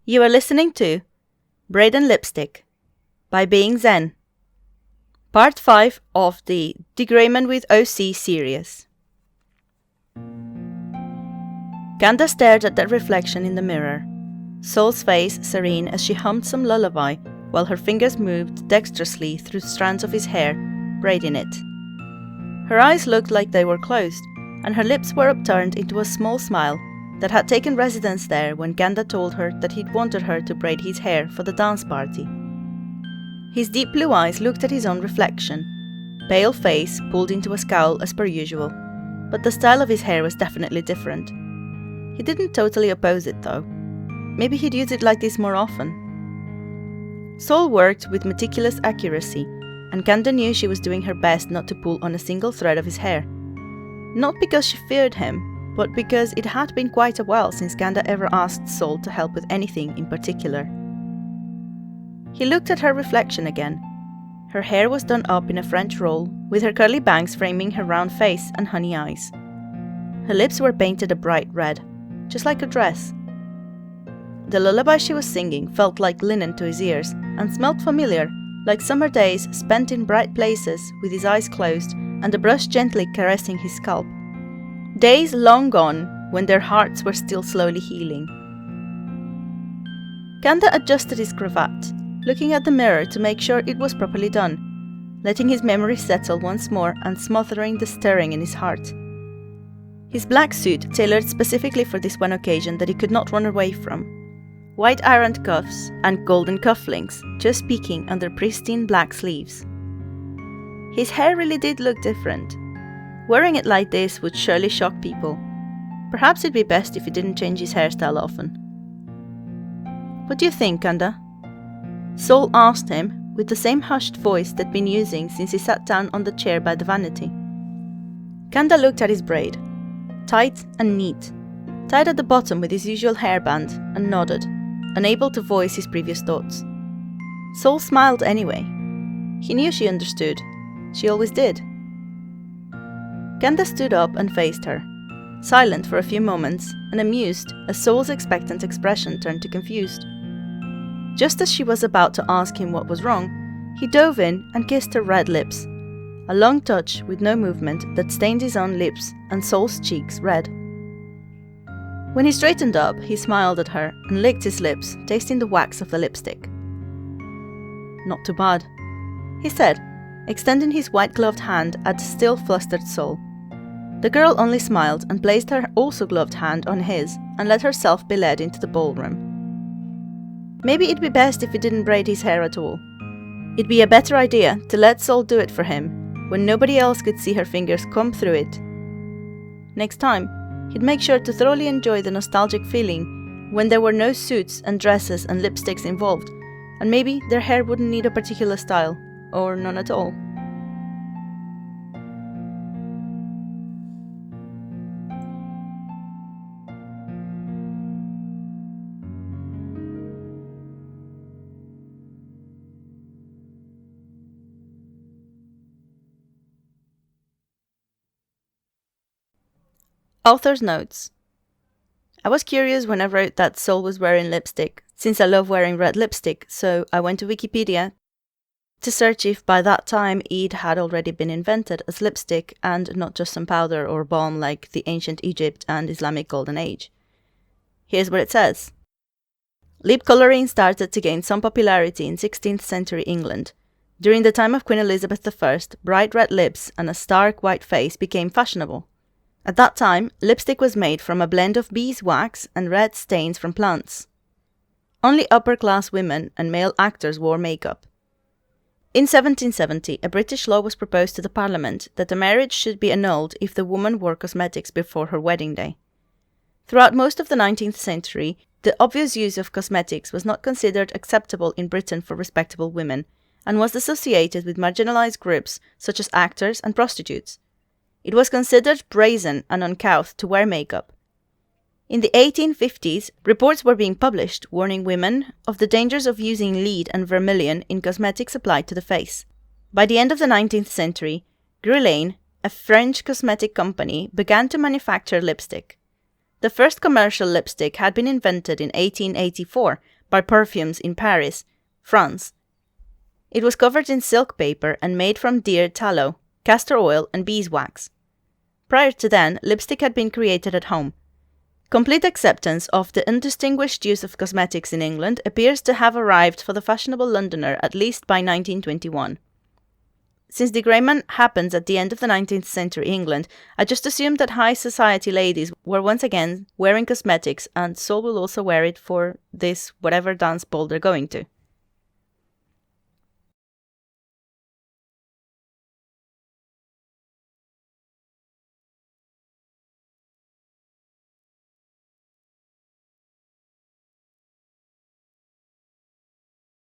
You are listening to Braid and Lipstick by Being Zen, Part 5 of the D.Gray-Man with OC series. Ganda stared at that reflection in the mirror, Sol's face serene as she hummed some lullaby while her fingers moved dexterously through strands of his hair, braiding it. Her eyes looked like they were closed, and her lips were upturned into a small smile that had taken residence there when Ganda told her that he'd wanted her to braid his hair for the dance party. His deep blue eyes looked at his own reflection, pale face pulled into a scowl as per usual, but the style of his hair was definitely different. He didn't totally oppose it though. Maybe he'd use it like this more often. Sol worked with meticulous accuracy, and Ganda knew she was doing her best not to pull on a single thread of his hair. Not because she feared him, but because it had been quite a while since Ganda ever asked Sol to help with anything in particular. He looked at her reflection again. Her hair was done up in a French roll, with her curly bangs framing her round face and honey eyes. Her lips were painted a bright red, just like her dress. The lullaby she was singing felt like linen to his ears and smelt familiar, like summer days spent in bright places with his eyes closed and the brush gently caressing his scalp. Days long gone when their hearts were still slowly healing. Ganda adjusted his cravat, looking at the mirror to make sure it was properly done, letting his memory settle once more and smothering the stirring in his heart. His black suit tailored specifically for this one occasion that he could not run away from. White ironed cuffs and golden cufflinks just peeking under pristine black sleeves. His hair really did look different. Wearing it like this would surely shock people. Perhaps it'd be best if he didn't change his hairstyle often. "What do you think, Ganda?" Sol asked him, with the same hushed voice they'd been using since he sat down on the chair by the vanity. Ganda looked at his braid. Tight and neat, tied at the bottom with his usual hairband, and nodded, unable to voice his previous thoughts. Sol smiled anyway. He knew she understood. She always did. Ganda stood up and faced her, silent for a few moments and amused as Sol's expectant expression turned to confused. Just as she was about to ask him what was wrong, he dove in and kissed her red lips, a long touch with no movement that stained his own lips and Sol's cheeks red. When he straightened up, he smiled at her and licked his lips, tasting the wax of the lipstick. "Not too bad," he said, extending his white-gloved hand at the still flustered Sol. The girl only smiled and placed her also gloved hand on his and let herself be led into the ballroom. Maybe it'd be best if he didn't braid his hair at all. It'd be a better idea to let Sol do it for him when nobody else could see her fingers comb through it. Next time, he'd make sure to thoroughly enjoy the nostalgic feeling when there were no suits and dresses and lipsticks involved, and maybe their hair wouldn't need a particular style, or none at all. Author's notes. I was curious when I wrote that Sol was wearing lipstick, since I love wearing red lipstick, so I went to Wikipedia to search if by that time it had already been invented as lipstick and not just some powder or balm like the ancient Egypt and Islamic Golden Age. Here's what it says. Lip coloring started to gain some popularity in 16th century England. During the time of Queen Elizabeth I, bright red lips and a stark white face became fashionable. At that time, lipstick was made from a blend of beeswax and red stains from plants. Only upper-class women and male actors wore makeup. In 1770, a British law was proposed to the Parliament that a marriage should be annulled if the woman wore cosmetics before her wedding day. Throughout most of the 19th century, the obvious use of cosmetics was not considered acceptable in Britain for respectable women, and was associated with marginalized groups such as actors and prostitutes. It was considered brazen and uncouth to wear makeup. In the 1850s, reports were being published warning women of the dangers of using lead and vermilion in cosmetics applied to the face. By the end of the 19th century, Guerlain, a French cosmetic company, began to manufacture lipstick. The first commercial lipstick had been invented in 1884 by Perfumes in Paris, France. It was covered in silk paper and made from deer tallow, castor oil and beeswax. Prior to then, lipstick had been created at home. Complete acceptance of the undistinguished use of cosmetics in England appears to have arrived for the fashionable Londoner at least by 1921. Since D.Gray-Man happens at the end of the 19th century England, I just assumed that high society ladies were once again wearing cosmetics, and so will also wear it for this whatever dance ball they're going to.